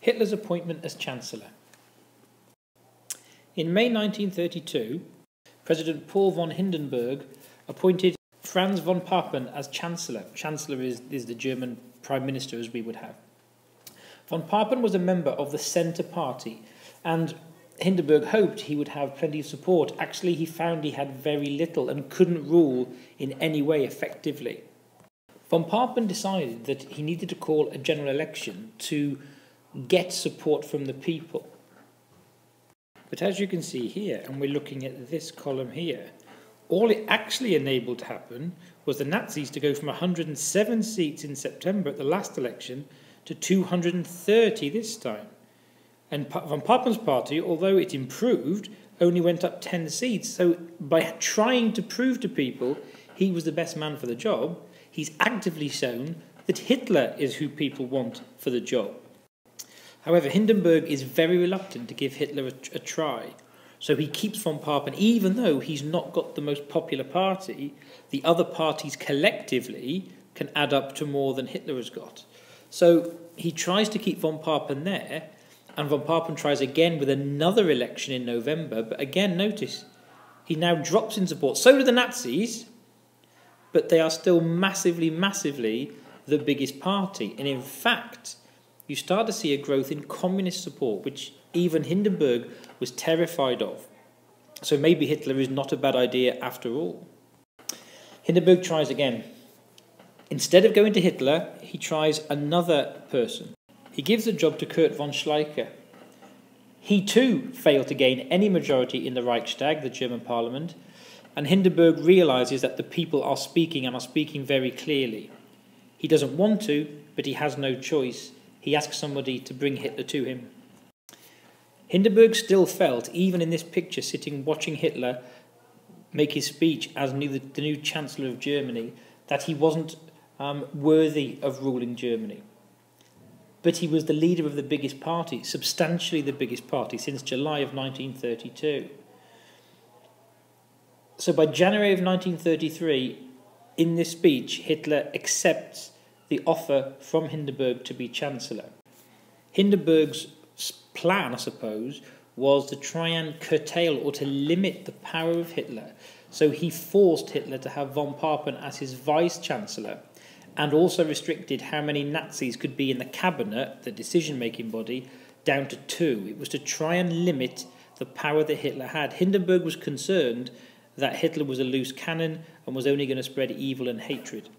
Hitler's appointment as Chancellor. In May 1932, President Paul von Hindenburg appointed Franz von Papen as Chancellor. Chancellor is the German Prime Minister, as we would have. Von Papen was a member of the Centre Party, and Hindenburg hoped he would have plenty of support. Actually, he found he had very little and couldn't rule in any way effectively. Von Papen decided that he needed to call a general election to get support from the people. But as you can see here, and we're looking at this column here, all it actually enabled to happen was the Nazis to go from 107 seats in September at the last election to 230 this time. And von Papen's party, although it improved, only went up 10 seats. So by trying to prove to people he was the best man for the job, he's actively shown that Hitler is who people want for the job. However, Hindenburg is very reluctant to give Hitler a try. So he keeps von Papen, even though he's not got the most popular party, the other parties collectively can add up to more than Hitler has got. So he tries to keep von Papen there, and von Papen tries again with another election in November, but again, notice, he now drops in support. So do the Nazis, but they are still massively, massively the biggest party. And in fact, you start to see a growth in communist support, which even Hindenburg was terrified of. So maybe Hitler is not a bad idea after all. Hindenburg tries again. Instead of going to Hitler, he tries another person. He gives the job to Kurt von Schleicher. He too failed to gain any majority in the Reichstag, the German parliament, and Hindenburg realises that the people are speaking and are speaking very clearly. He doesn't want to, but he has no choice. He asks somebody to bring Hitler to him. Hindenburg still felt, even in this picture, sitting watching Hitler make his speech as the new Chancellor of Germany, that he wasn't worthy of ruling Germany. But he was the leader of the biggest party, substantially the biggest party, since July of 1932. So by January of 1933, in this speech, Hitler accepts the offer from Hindenburg to be Chancellor. Hindenburg's plan, I suppose, was to try and curtail or to limit the power of Hitler. So he forced Hitler to have von Papen as his vice-chancellor, and also restricted how many Nazis could be in the cabinet, the decision-making body, down to 2. It was to try and limit the power that Hitler had. Hindenburg was concerned that Hitler was a loose cannon and was only going to spread evil and hatred.